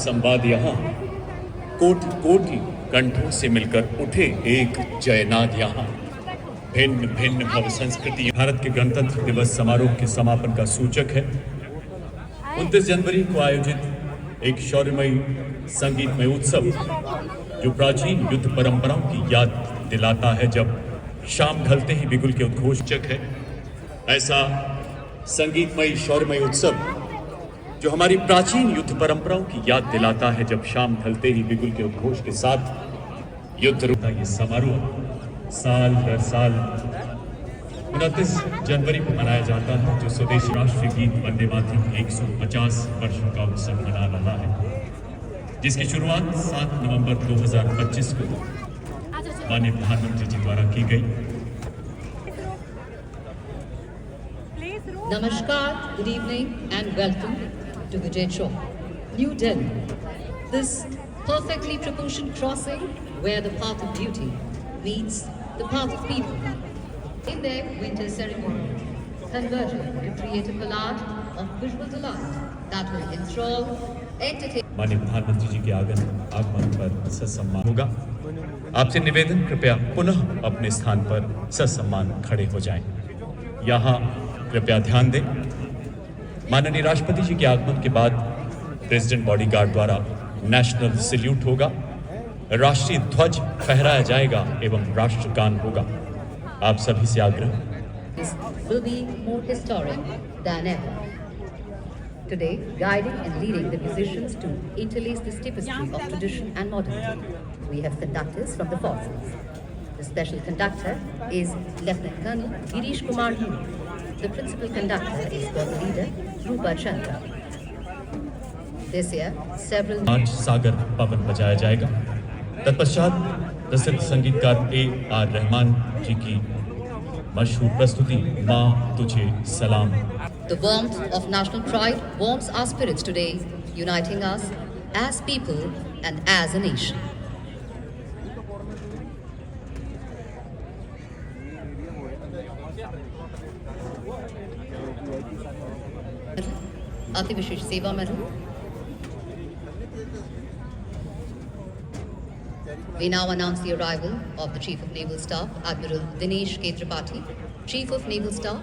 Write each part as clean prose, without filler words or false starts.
संवाद यहाँ, कोटि कोटि कंठों से मिलकर उठे एक जयनाद यहाँ। भिन्न भिन्न भव संस्कृति भारत के गणतंत्र दिवस समारोह के समापन का सूचक है। 29 जनवरी को आयोजित एक शौर्यमयी संगीतमय उत्सव जो प्राचीन युद्ध परंपराओं की याद दिलाता है। जब शाम ढलते ही बिगुल के उद्घोषक है, ऐसा संगीतमय शौर्यमय उत्सव जो हमारी प्राचीन युद्ध परंपराओं की याद दिलाता है। जब शाम ढलते ही बिगुल के उद्घोष के साथ युद्ध रुकता ये समारोह साल दर साल 29 जनवरी को मनाया जाता है, जो स्वदेशी राष्ट्रीय गीत वंदे मातरम 150 वर्षों का उत्सव मना रहा है, जिसकी शुरुआत 7 नवंबर 2025 को माननीय प्रधानमंत्री जी द्वारा की गई। Namaskar, good evening and welcome to Vijay Chowk, New Delhi. This perfectly proportioned crossing where the path of duty meets the path of people. In their winter ceremony, converging to create a collage of visual delight that will enthrall, entertain. माननीय प्रधानमंत्री जी के आगमन पर ससम्मान होगा। आपसे निवेदन, कृपया पुनः अपने स्थान पर ससम्मान खड़े हो जाएं। यहाँ कृपया ध्यान दें, माननीय राष्ट्रपति जी के आगमन के बाद प्रेसिडेंट बॉडीगार्ड द्वारा नेशनल सैल्यूट होगा, राष्ट्रीय ध्वज फहराया जाएगा एवं राष्ट्रगान होगा। आप सभी से आग्रह will be more historic than ever. Today, guiding and leading the musicians to interlace this tapestry of tradition and modernity, we have conductors from the forces. The special conductor is Lieutenant Colonel Girish Kumar Hinu. The principal conductor is squad leader Rupa Chandra. This year, several आज सागर पवन बजाया जाएगा। तत्पश्चात प्रसिद्ध संगीतकार A.R. Rahman जी की मशहूर प्रस्तुति माँ तुझे सलाम। The warmth of national pride warms our spirits today, uniting us as people and as a nation. अति विशेष सेवा medal. We now announce the arrival of the Chief of Naval Staff, Admiral Dinesh K. Tripathi, Chief of Naval Staff.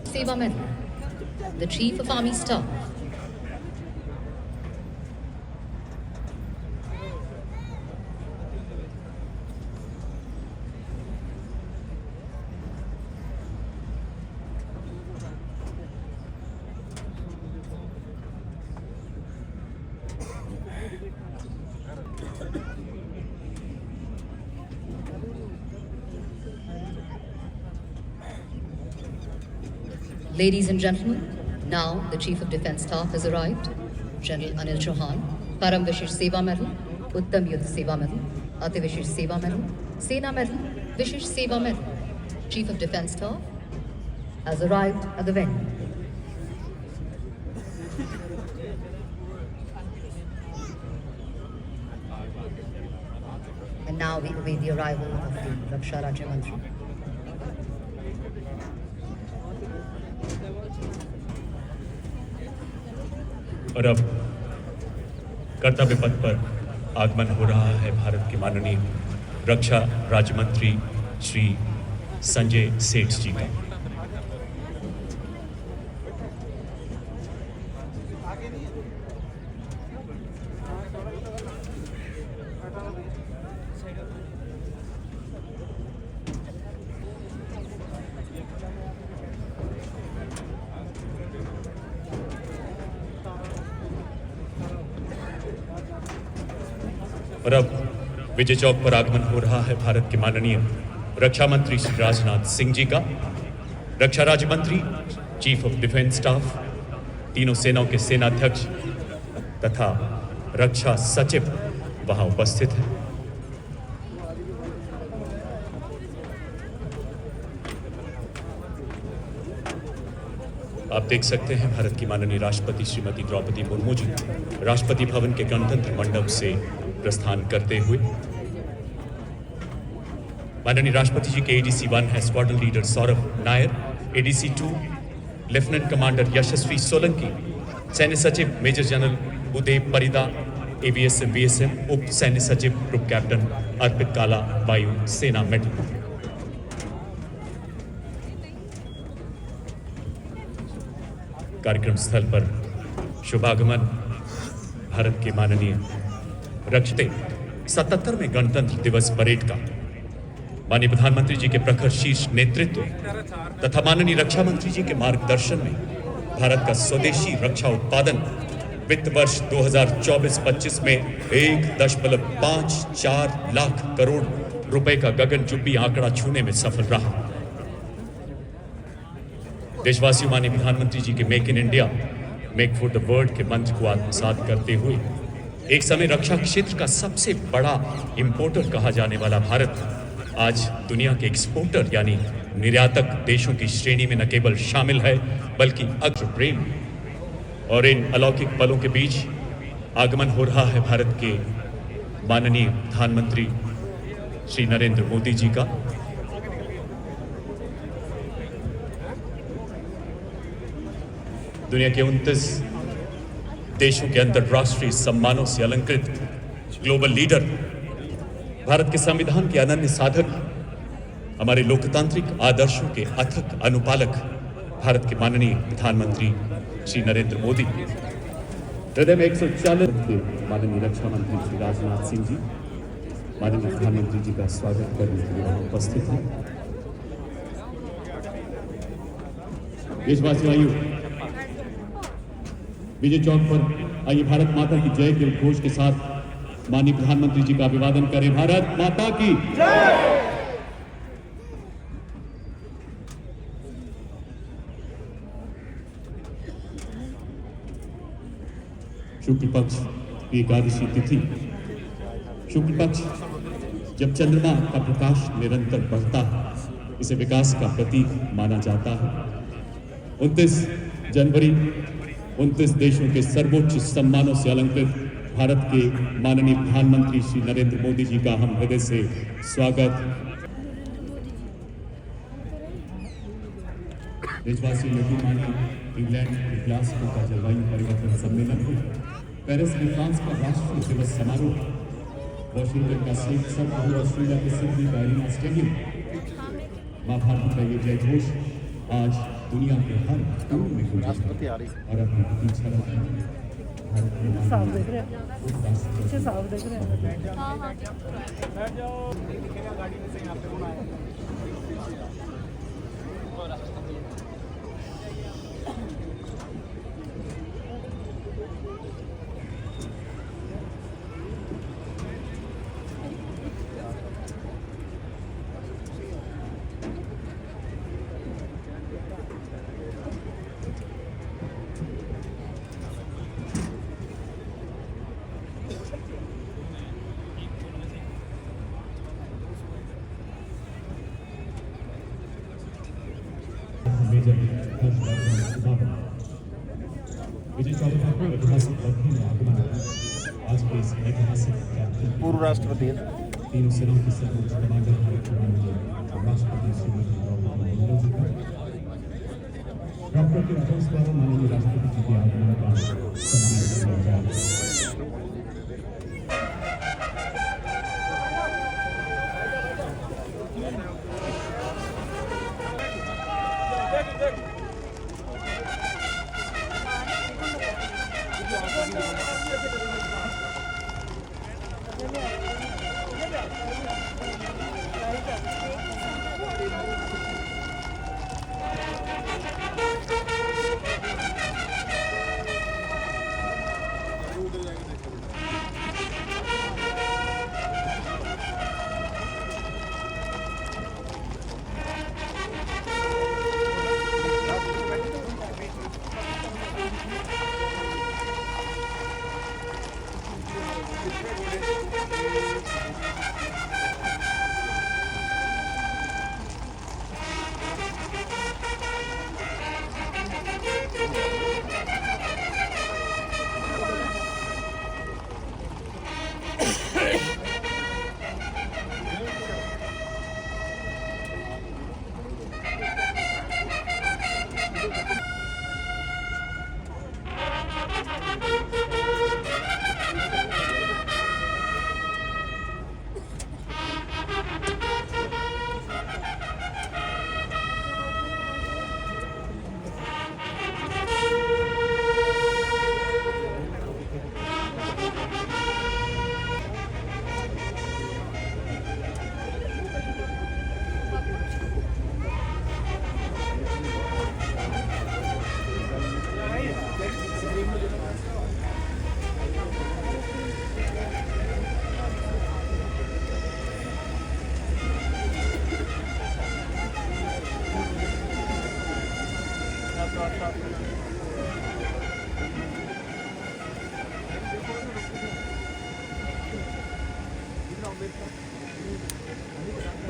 Seva Medal, the Chief of Army Staff. Ladies and gentlemen, now the Chief of Defence Staff has arrived. General Anil Chauhan, Param Vishesh Seva Medal, Uttam Yuddha Seva Medal, Ati Vishesh Seva Medal, Sena Medal, Vishesh Seva Medal. Chief of Defence Staff has arrived at the venue. And now we await the arrival of the Raksha Rajya Mantri. और अब कर्तव्य पथ पर आगमन हो रहा है भारत के माननीय रक्षा राज्य मंत्री श्री संजय सेठ जी का। और अब विजय चौक पर आगमन हो रहा है भारत के माननीय रक्षा मंत्री श्री राजनाथ सिंह जी का। रक्षा राज्य मंत्री, चीफ ऑफ डिफेंस स्टाफ, तीनों सेनाओं के सेनाध्यक्ष तथा रक्षा सचिव वहां उपस्थित हैं। आप देख सकते हैं भारत की माननीय राष्ट्रपति श्रीमती द्रौपदी मुर्मू जी राष्ट्रपति भवन के गणतंत्र मंडप से प्रस्थान करते हुए। माननीय राष्ट्रपति जी के एडीसी 1 है squadron leader Saurabh Nair, ADC 2 lieutenant commander Yashasvi Solanki, सैन्य सचिव major general Uday Parida, AVSM VSM उप सैन्य सचिव ग्रुप कैप्टन अर्पित काला, वायु सेना मेडल। कार्यक्रम स्थल पर शुभागमन भारत के माननीय रक्षते 77वें गणतंत्र दिवस परेड का माननीय प्रधानमंत्री जी के प्रखर शीर्ष नेतृत्व तथा माननीय रक्षा मंत्री जी के मार्गदर्शन में भारत का स्वदेशी रक्षा उत्पादन वित्त वर्ष 2024-25 में 1.54 लाख करोड़ रुपए का गगनचुंबी आंकड़ा छूने में सफल रहा। देशवासियों माननीय प्रधानमंत्री जी के make in India make for the world के मंत्र को आत्मसात करते हुए एक समय रक्षा क्षेत्र का सबसे बड़ा इंपोर्टर कहा जाने वाला भारत आज दुनिया के एक्सपोर्टर यानी निर्यातक देशों की श्रेणी में न केवल शामिल है बल्कि अग्र प्रेम। और इन अलौकिक पलों के बीच आगमन हो रहा है भारत के माननीय प्रधानमंत्री श्री नरेंद्र मोदी जी का। दुनिया के 29 देशों के अंतर्राष्ट्रीय सम्मानों से अलंकृत ग्लोबल लीडर, भारत के संविधान के अनन्य साधक, हमारे लोकतांत्रिक आदर्शों के अथक अनुपालक भारत के माननीय प्रधानमंत्री श्री नरेंद्र मोदी। हृदय में 140 के माननीय रक्षा मंत्री श्री राजनाथ सिंह जी माननीय प्रधानमंत्री जी का स्वागत करने के लिए वहां उपस्थित हैं। देशवासियों आइए विजय चौक पर आइए भारत माता की जय के उद्घोष के साथ माननीय प्रधानमंत्री जी का अभिवादन करें। भारत माता की जय। शुक्ल पक्ष की एकादशी तिथि। शुक्ल पक्ष जब चंद्रमा का प्रकाश निरंतर बढ़ता है इसे विकास का प्रतीक माना जाता है। 29 जनवरी 29 देशों के सर्वोच्च सम्मानों से अलंकृत भारत के माननीय प्रधानमंत्री श्री नरेंद्र मोदी जी का हम हृदय से स्वागत। देशवासियों यकीन मानिए इंग्लैंड के ग्लासगो का जलवायु परिवर्तन सम्मेलन हो, पेरिस में फ्रांस का राष्ट्रीय दिवस समारोह, वॉशिंगटन का संयुक्त सत्र ऑस्ट्रेलिया के सिडनी का एरिना स्टेडियम, मां भारती का ये जय घोष आज दुनिया के हर कोने में गूंजे और अपनी प्रतीक्षा रखते हैं। साफ देख रहे हैं, साफ देख रहे हैं। बैठ जाओ, दिखेगा गाड़ी में से यहाँ पे होना है। पूर्व राष्ट्रपति तीनों सेनाओं के सर्वोच्च कमांडर राष्ट्रपति श्रीमती द्रौपदी मुर्मू जी का डॉक्टर के राजेश द्वारा माननीय राष्ट्रपति जी के आगमन का सम्मान किया जाए।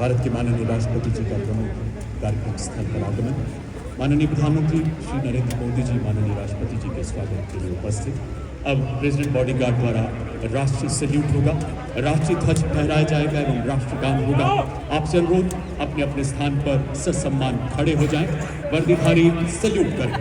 भारत के माननीय राष्ट्रपति जी का प्रमुख कार्यक्रम स्थल पर आगमन, माननीय प्रधानमंत्री श्री नरेंद्र मोदी जी माननीय राष्ट्रपति जी के स्वागत के लिए उपस्थित। अब प्रेसिडेंट बॉडीगार्ड द्वारा राष्ट्रीय सैल्यूट होगा, राष्ट्रीय ध्वज फहराया जाएगा एवं राष्ट्रगान होगा। आपसे अनुरोध अपने अपने स्थान पर ससम्मान खड़े हो जाएं, वर्दीधारी सैल्यूट करें।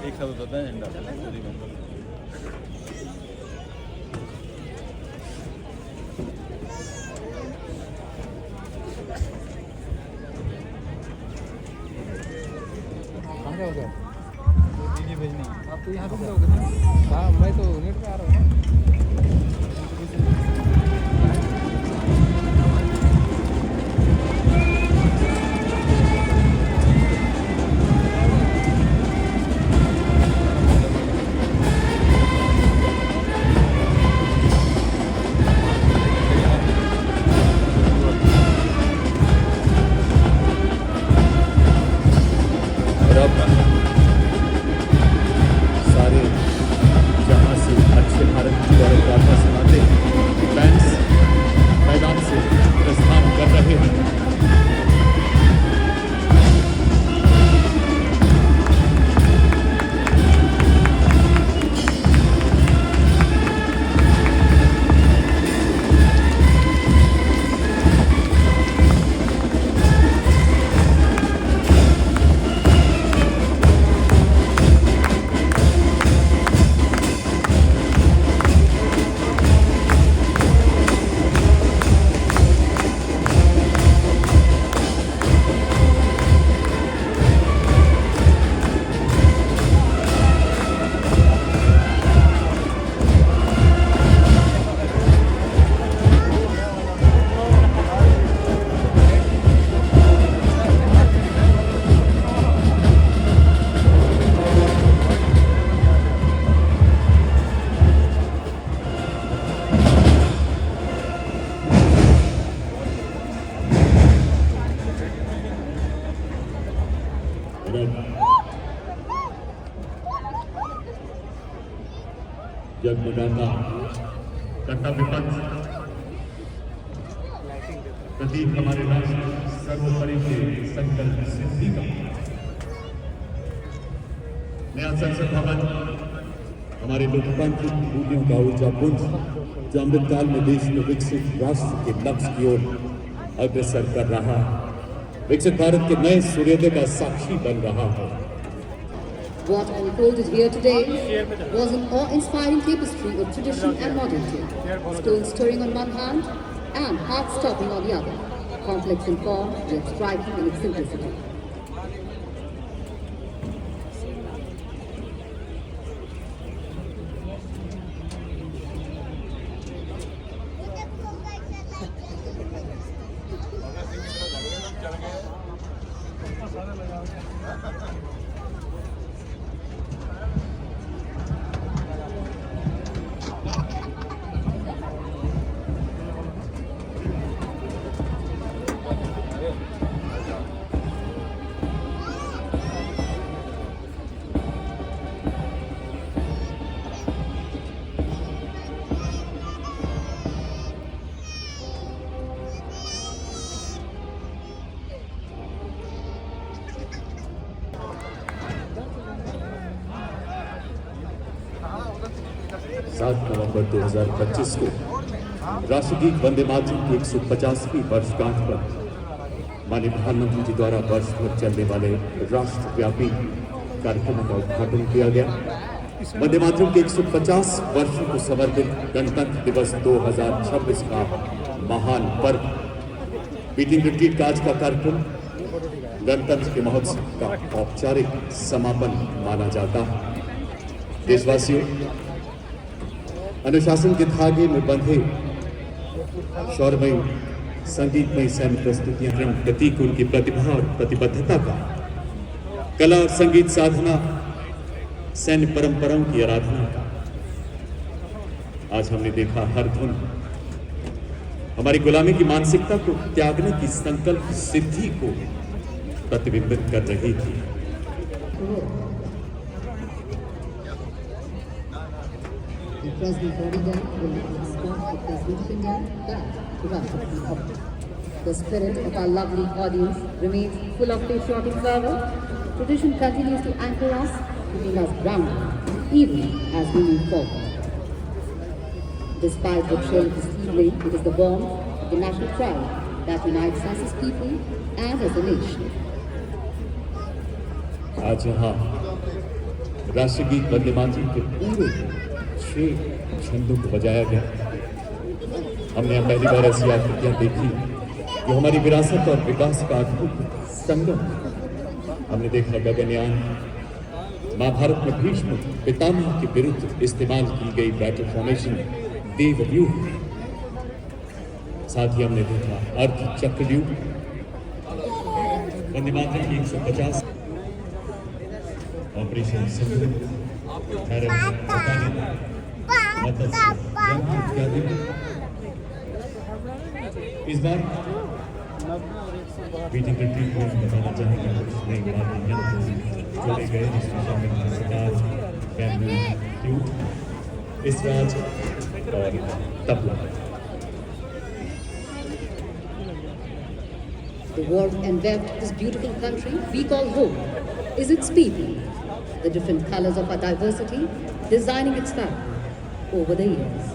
एक साथ होता है झंडा सभी बंगाल भेजनी आप तो यहाँ रुक जाओगे ना। हाँ मैं तो नेट पे आ रहा हूँ। सारे जहां से अच्छे भारत की गौरव गाथा सुनाते फैंस मैदान से प्रस्थान कर रहे हैं। जगमगाता कर्तव्य पथ प्रतीक हमारे राष्ट्र सर्वोपरि के संकल्प सिद्धि का। नया संसद भवन हमारे लोकतंत्र मूल्यों का ऊर्जा पुंज जो अमृतकाल में देश को विकसित राष्ट्र के लक्ष्य की ओर अग्रसर कर रहा है, विकसित भारत के नए सूर्योदय का साक्षी बन रहा है। What unfolded here today was an awe-inspiring tapestry of tradition and modernity, stone-stirring on one hand and heart-stopping on the other, complex in form yet striking in its simplicity. नवंबर 2025 को राष्ट्रगीत वंदे मातरम की 150वीं वर्षगांठ पर माननीय प्रधानमंत्री जी द्वारा वर्ष भर चलने वाले राष्ट्रव्यापी कार्यक्रमों का उद्घाटन किया गया। वंदे मातरम के 150 वर्षों को समर्पित गणतंत्र दिवस 2026 का महान पर्व बीटिंग रिट्रीट का आज का कार्यक्रम गणतंत्र के महोत्सव का औपचारिक समापन माना जाता है। देशवासियों, अनुशासन के धागे में बंधे शौर्यमयी संगीतमयी सैन्य प्रस्तुतियां प्रतीक उनकी प्रतिभा और प्रतिबद्धता का, कला और संगीत साधना सैन्य परंपराओं की आराधना का। आज हमने देखा हर धुन हमारी गुलामी की मानसिकता को त्यागने की संकल्प सिद्धि को प्रतिबिंबित कर रही थी। The President bodyguard will escort the President of India back to Rashtrapati Bhavan. The spirit of our lovely audience remains full of patriotic fervor. Tradition continues to anchor us, keeping us grounded, even as we move forward. Despite the trail of the steamway, it is the warmth of the national pride that unites us as people and as a nation. आज यहाँ राष्ट्रगीत वंदे मातरम के पूरे 6 छंदों को बजाया गया। हमने यहाँ पहली बार ऐसी आकृतियां देखी जो हमारी विरासत और विकास का अद्भुत संगम। हमने देखा गगनयान, महाभारत में भीष्म पितामह के विरुद्ध इस्तेमाल की गई बैटल फॉर्मेशन देवव्यूह। साथ ही हमने देखा अर्ध चक्रव्यूह। वंदे मातरम की 150 ऑपरेशन सिंदूर, इत्यादि। इस बार बीटिंग रिट्रीट में बताना चाहेंगे कुछ नई बातें यंत्र जोड़े गए जिसमें शामिल हैं सितार, बैम्बू, फ्लूट, इसराज और tabla. The war enveloped this beautiful country we call home is its people, the different colors of our diversity designing its fabric over the years.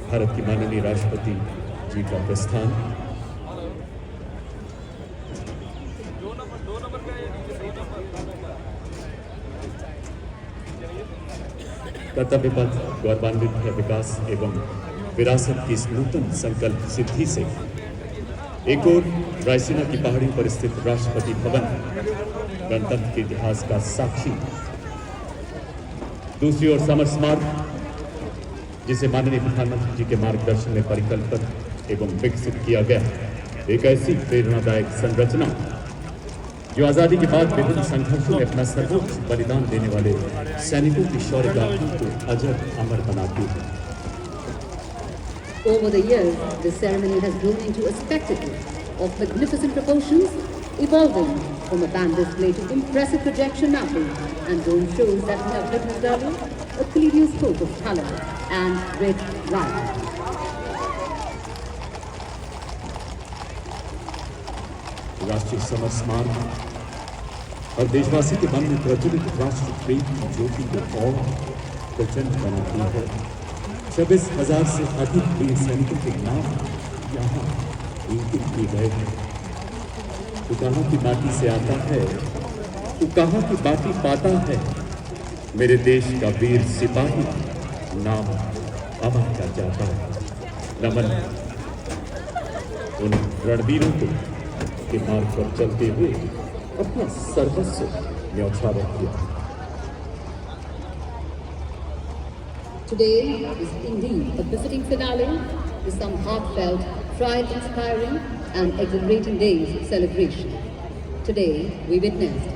Bharat की माननीय राष्ट्रपति जी का प्रस्थान कर्तव्य पथ गौरवान्वित है विकास एवं विरासत की इस नूतन संकल्प सिद्धि से। एक और रायसीना की पहाड़ियों पर स्थित राष्ट्रपति भवन गणतंत्र के इतिहास का साक्षी, दूसरी ओर समर स्मारक जिसे माननीय प्रधानमंत्री जी के मार्गदर्शन में परिकल्पित एवं विकसित किया गया, एक ऐसी प्रेरणादायक संरचना जो आजादी के बाद विभिन्न संघर्षों में अपना सर्वोच्च बलिदान देने वाले सैनिकों की शौर्य गाथाओं को अजर अमर बनाती है। Over the years, this ceremony has grown into a spectacle of magnificent proportions, evolving from a band display to impressive projection mapping and drone shows that we have witnessed earlier, a kaleidoscope of color and red light. राष्ट्रीय summer स्मारक और देशवासी के मन में प्रज्वलित राष्ट्र प्रेम की ज्योति को और प्रचंड बनाती है। 26,000 से अधिक वीर सैनिकों के नाम यहाँ अंकित किए गए हैं। वो कहाँ की माटी से आता है, वो कहाँ की बाटी पाता है, मेरे देश का वीर सिपाही नाम अमर कर जाता है। नमन उन रणवीरों को के मार्ग पर चलते हुए अपना सर्वस्व न्यौछावर किया। Today is indeed a befitting finale with some heartfelt, pride-inspiring and exhilarating days of celebration. Today we witnessed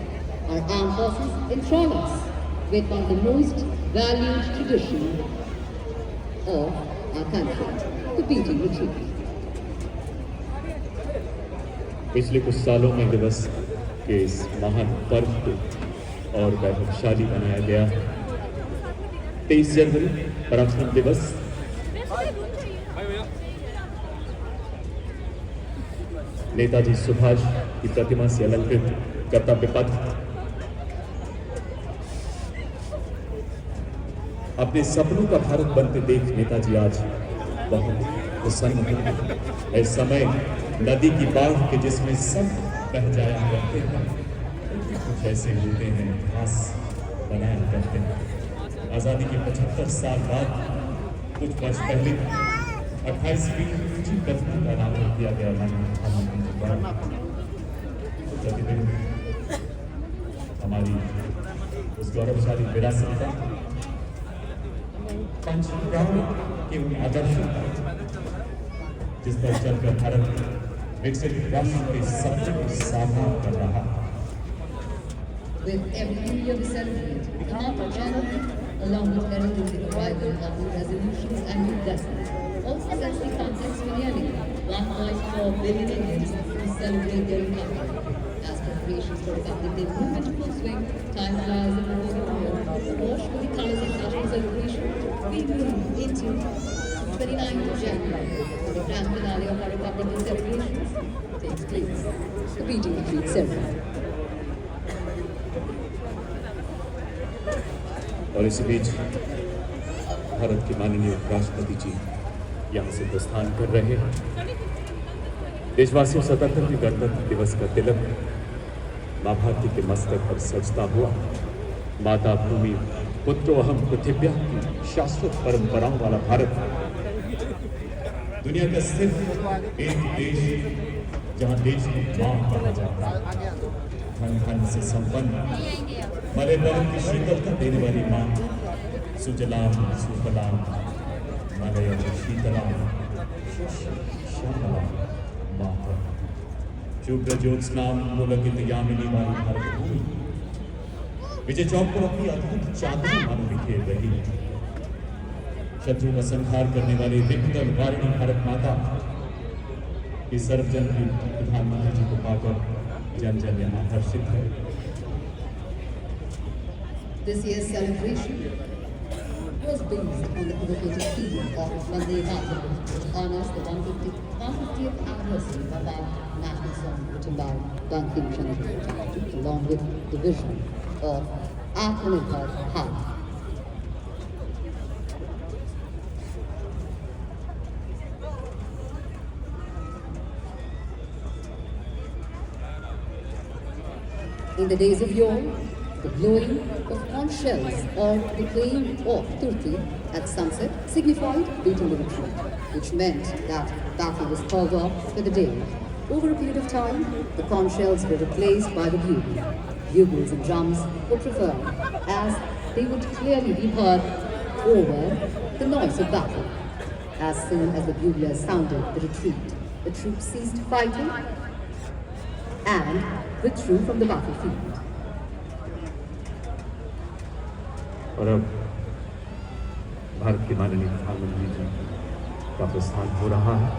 our armed forces enthrall us with one of the most valued traditions of our country, the beating retreat. पिछले कुछ सालों में दिवस के इस महान पर्व को और वैभवशाली बनाया गया। 23 जनवरी पराक्रम दिवस, नेताजी सुभाष की प्रतिमा से अलंकृत कर्तव्य पथ, अपने सपनों का भारत बनते देख नेताजी आज बहुत प्रसन्न हैं। इस समय नदी की बाढ़ के जिसमें सब बह जाया करते हैं, कुछ ऐसे होते हैं घास बनाया करते हैं। आज़ादी के 75 साल बाद कुछ वर्ष पहले 28वीं ऊंची कदमी का नाम दिया गया माननीय प्रधानमंत्री जी द्वारा। प्रतिदिन हमारी उस गौरवशाली विरासत का पंचप्राण के उन आदर्शों का जिस पर चलकर भारत विकसित राष्ट्र के सपने को साकार कर रहा है। With every new year we celebrate, we mark our journey along with heralding the arrival of new resolutions and new blessings. Also sets the context for nearly 1.4 billion Indians who celebrate their recovery. As preparations for Republic Day move into full swing, time flies in the moving world. Washed with the colors of national celebration, we move into 29th of January, where the grand finale of our Republic Day celebrations takes place. The beating retreat ceremony. और इसी बीच भारत के माननीय राष्ट्रपति जी यहाँ से प्रस्थान कर रहे हैं। देशवासियों 77वें गणतंत्र दिवस का तिलक माँ भारती के मस्तक पर सजता हुआ माता भूमि पुत्रोहम पृथिव्या की शाश्वत परंपराओं वाला भारत दुनिया का सिर्फ एक देश जहां देश की मां कहा जाता है। धन धन से संपन्न मरे बल की शीतलता देने वाली मां सुजलाम सुफलाम मलयज शीतलाम श्यामलाम माता शुभ्र ज्योत्स्नाम पुलकित यामिनी वाली भारत भूमि विजय चौक पर अपनी अद्भुत चादर मानो बिखेर रही है। शत्रु का संहार करने वाली दिग्गज वारिणी भारत माता इस सर्वजन की प्रधानमंत्री जी को पाकर जन जन यहाँ हर्षित है। This year's celebration was based on the innovative theme of Vande Mataram, which honors the 150th anniversary of our national song written by Bankim Chandra Chatterjee, along with the vision of Atmanirbhar Bharat. In the days of yore, the blowing of conch shells or the playing of turkey at sunset signified beating the retreat, which meant that battle was called off for the day. Over a period of time, the conch shells were replaced by the bugle. Bugles and drums were preferred, as they would clearly be heard over the noise of battle. As soon as the buglers sounded the retreat, the troops ceased fighting and withdrew from the battlefield. और अब भारत के माननीय प्रधानमंत्री जी का प्रस्थान हो रहा है।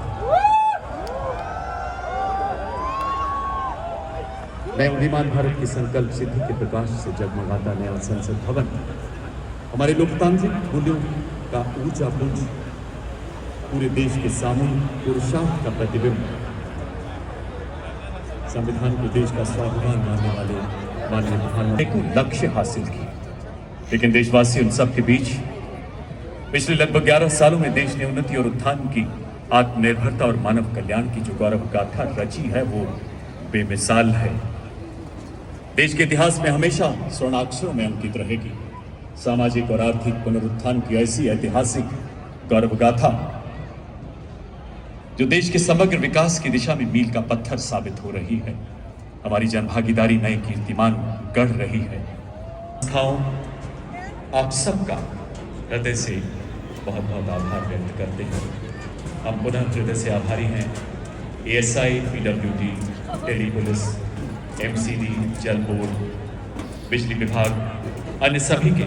नए उदीयमान भारत की संकल्प सिद्धि के प्रकाश से जगमगाता नया संसद भवन हमारे लोकतांत्रिक मूल्यों का ऊंचा पुंज पूरे देश के सामूहिक पुरुषार्थ का प्रतिबिंब। संविधान को देश का स्वाभिमान मानने वाले माननीय प्रधानमंत्री को लक्ष्य हासिल की, लेकिन देशवासी उन सब के बीच पिछले लगभग 11 सालों में देश ने उन्नति और उत्थान की, आत्मनिर्भरता और मानव कल्याण की जो गौरव गाथा रची है वो बेमिसाल है। देश के इतिहास में हमेशा स्वर्णाक्षरों में अंकित रहेगी। सामाजिक और आर्थिक पुनरुत्थान की ऐसी ऐतिहासिक गौरव गाथा जो देश के समग्र विकास की दिशा में मील का पत्थर साबित हो रही है। हमारी जनभागीदारी नए कीर्तिमान गढ़ रही है। संस्थाओं आप सबका हृदय से बहुत बहुत आभार व्यक्त करते हैं। हम पुनः हृदय से आभारी हैं ASI, PWD, Delhi police, MCD, जल बोर्ड, बिजली विभाग, अन्य सभी के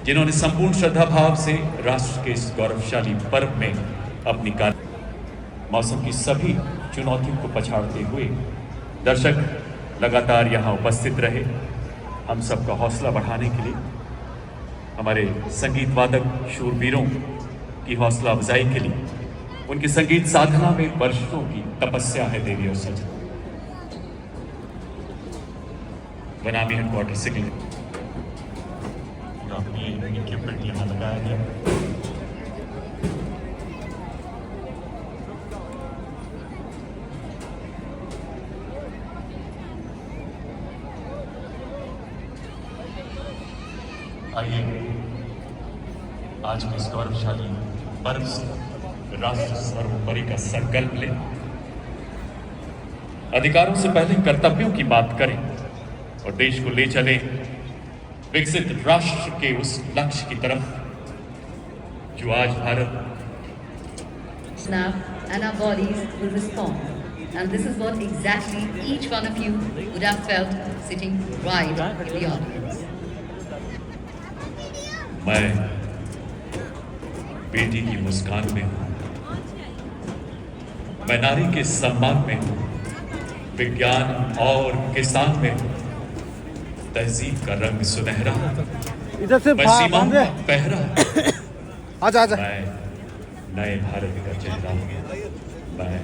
जिन्होंने संपूर्ण श्रद्धा भाव से राष्ट्र के इस गौरवशाली पर्व में अपनी कार्य मौसम की सभी चुनौतियों को पछाड़ते हुए दर्शक लगातार यहाँ उपस्थित रहे। हम सबका हौसला बढ़ाने के लिए हमारे संगीत वादक शूरवीरों की हौसला अफजाई के लिए उनकी संगीत साधना में वर्षों की तपस्या है देवी और सजना। बनामी हेडक्वार्टर से इक्विपमेंट यहाँ लगाया गया। आइए आज के इस गौरवशाली पर्व से राष्ट्र सर्वोपरि का संकल्प लें, अधिकारों से पहले कर्तव्यों की बात करें और देश को ले चले विकसित राष्ट्र के उस लक्ष्य की तरफ जो आज Bharat. Now, and our bodies will respond. And this is what exactly each one of you would have felt sitting right in the audience. मैं बेटी की मुस्कान में हूँ, मैं नारी के सम्मान में हूँ, विज्ञान और किसान में हूँ, तहजीब का रंग सुनहरा, इधर से मैं सीमाओं का पहरा, आजा आजा। मैं नए भारत का चेहरा, मैं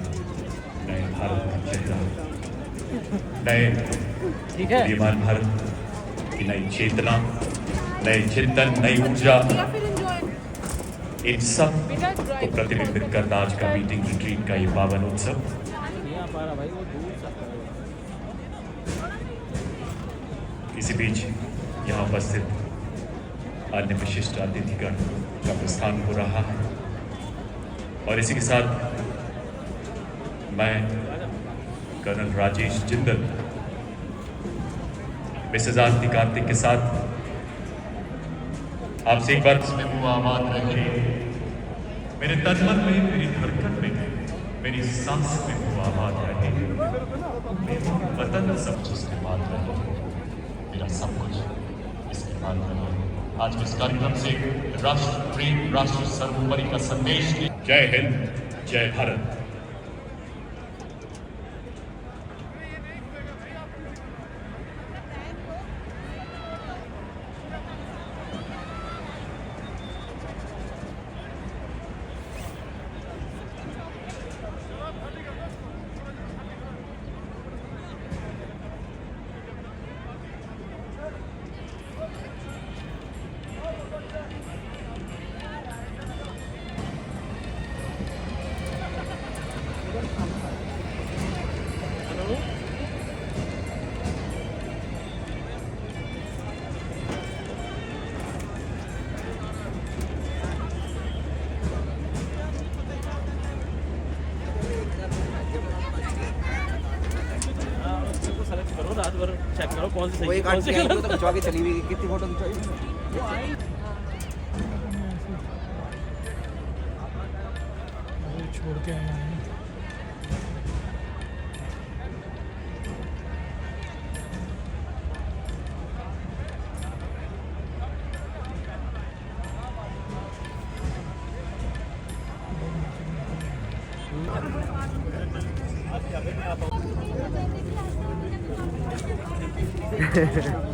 नए भारत का चेहरा, नए उदीयमान भारत की नई चेतना, नए चिंतन, नई ऊर्जा, इन सब को प्रतिबिंबित करता आज का मीटिंग रिट्रीट का ये पावन उत्सव। इसी बीच यहाँ उपस्थित अन्य विशिष्ट अतिथिगण का प्रस्थान हो रहा है और इसी के साथ मैं कर्नल राजेश जिंदल मिसेज आरती कार्तिक के साथ आपसे एक बार इसमें वो आबाद रहे मेरे तन मन में, मेरी धड़कन में, मेरी सांस में वो आबाद रहे मेरे वतन सब जिसके बाद रहे मेरा सब कुछ इसके बाद रहे। आज के इस कार्यक्रम से राष्ट्र प्रेम, राष्ट्र सर्वोपरि का संदेश दे। जय हिंद, जय भारत। रात भर चेक करो कौन सी वो सही एक कौन सी आंटी आई गलत। तो खिंचवा के चली हुई, कितनी फोटो खिंचवाई छोड़ के आना है। है